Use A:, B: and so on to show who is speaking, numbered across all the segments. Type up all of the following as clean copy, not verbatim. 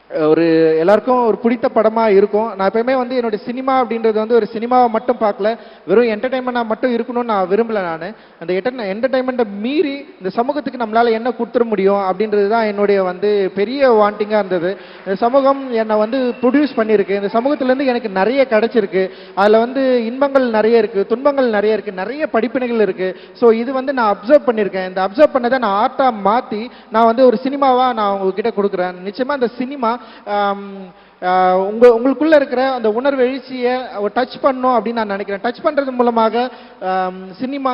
A: ஒரு எல்லாருக்கும் ஒரு பிடித்த படமாக இருக்கும். நான் எப்பயுமே வந்து என்னுடைய சினிமா அப்படின்றது வந்து ஒரு சினிமாவை மட்டும் பார்க்கல, வெறும் என்டர்டைன்மெண்ட்டாக மட்டும் இருக்கணும்னு நான் விரும்பலை. நான் அந்த என்டர்டைன்மெண்ட்டை மீறி இந்த சமூகத்துக்கு நம்மளால் என்ன கொடுத்துட முடியும் அப்படின்றது தான் என்னுடைய வந்து பெரிய வாண்டிங்காக இருந்தது. இந்த சமூகம் என்னை வந்து ப்ரொடியூஸ் பண்ணியிருக்கு, இந்த சமூகத்துலேருந்து எனக்கு நிறைய கிடைச்சிருக்கு. அதில் வந்து இன்பங்கள் நிறைய இருக்குது, துன்பங்கள் நிறைய இருக்குது, நிறைய படிப்பினைகள் இருக்குது. ஸோ இது வந்து நான் அப்சர்வ் பண்ணியிருக்கேன். இந்த அப்சர்வ் பண்ணதை நான் ஆர்ட்டாக மாற்றி நான் வந்து ஒரு சினிமாவாக நான் உங்ககிட்ட கொடுக்குறேன். நிச்சயமாக அந்த சினிமா உங்களுக்குள்ள இருக்கிற அந்த உணர்வு எழுச்சியை டச் பண்ணும் அப்படின்னு நான் நினைக்கிறேன். டச் பண்றது மூலமாக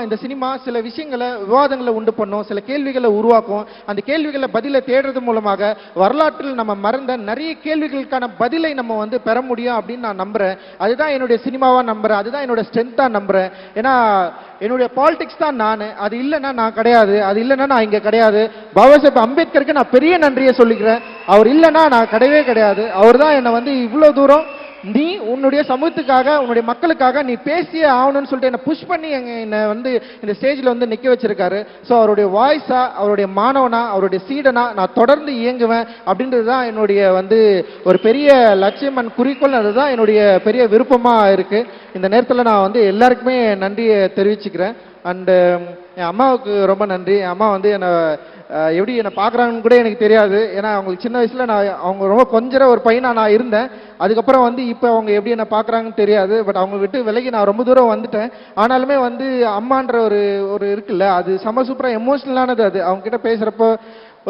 A: இந்த சினிமா சில விஷயங்களை விவாதங்களை உண்டு பண்ணும், சில கேள்விகளை உருவாக்கும். அந்த கேள்விகளை பதிலை தேடுறது மூலமாக வரலாற்றில் நம்ம மறந்த நிறைய கேள்விகளுக்கான பதிலை நம்ம வந்து பெற முடியும் அப்படின்னு நான் நம்புறேன். அதுதான் என்னுடைய சினிமாவா நம்புறேன், அதுதான் என்னோட ஸ்ட்ரென்த்தா நம்புறேன். ஏன்னா என்னுடைய பாலிடிக்ஸ் தான் நான், அது இல்லைன்னா நான் கிடையாது, அது இல்லைன்னா நான் இங்க கிடையாது. பாபா சாஹேப் அம்பேத்கருக்கு நான் பெரிய நன்றியை சொல்லிக்கிறேன். அவர் இல்லைன்னா நான் கிடையவே கிடையாது. அவர் தான் என்னை வந்து இவ்வளவு தூரம் நீ உன்னுடைய சமூகத்துக்காக உன்னுடைய மக்களுக்காக நீ பேசியே ஆகணும்னு சொல்லிட்டு என்னை புஷ் பண்ணி என்னை வந்து இந்த ஸ்டேஜில் வந்து நிற்க வச்சிருக்காரு. ஸோ அவருடைய வாய்ஸா, அவருடைய மாணவனா, அவருடைய சீடனா நான் தொடர்ந்து இயங்குவேன் அப்படின்றது தான் என்னுடைய வந்து ஒரு பெரிய லட்சியம் அண்ட் குறிக்கோள். அதுதான் என்னுடைய பெரிய விருப்பமாக இருக்கு. இந்த நேரத்தில் நான் வந்து எல்லாருக்குமே நன்றியை தெரிவிச்சுக்கிறேன். அண்டு என் அம்மாவுக்கு ரொம்ப நன்றி. என் அம்மா வந்து எப்படி என்னை பார்க்குறாங்கன்னு கூட எனக்கு தெரியாது. ஏன்னா அவங்களுக்கு சின்ன வயசில் அவங்க ரொம்ப கொஞ்சம் ஒரு பையனாக நான் இருந்தேன். அதுக்கப்புறம் வந்து இப்போ அவங்க எப்படி என்னை பார்க்குறாங்கன்னு தெரியாது. பட் அவங்க விட்டு விலகி நான் ரொம்ப தூரம் வந்துட்டேன். ஆனாலுமே வந்து அம்மான்ற ஒரு இருக்குல்ல, அது செம்ம சூப்பராக எமோஷ்னலானது. அது அவங்க கிட்ட பேசுகிறப்போ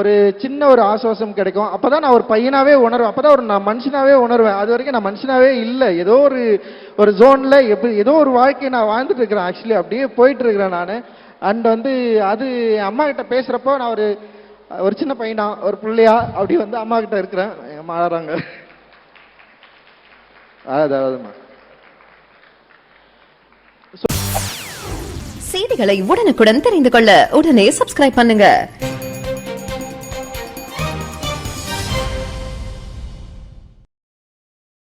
A: ஒரு சின்ன ஒரு ஆசுவாசம் கிடைக்கும். அப்போ தான் நான் ஒரு பையனாகவே உணர்வேன், அப்போ தான் நான் மனுஷனாகவே உணர்வேன். அது வரைக்கும் நான் மனுஷனாகவே இல்லை, ஏதோ ஒரு ஜோனில் ஏதோ ஒரு வாழ்க்கையை நான் வாழ்ந்துட்டு இருக்கிறேன். ஆக்சுவலி அப்படியே போயிட்டு இருக்கிறேன் நான். அண்ட் வந்து அது அம்மா கிட்ட பேசுகிறப்போ நான் ஒரு சின்ன பையனா, ஒரு பிள்ளையா அப்படி வந்து அம்மா கிட்ட இருக்கிறேன். எங்கள் அம்மா ஆடுறாங்க. அதாவதுமா
B: செய்திகளை உடனுக்குடன் தெரிந்து கொள்ள உடனே சப்ஸ்கிரைப் பண்ணுங்க.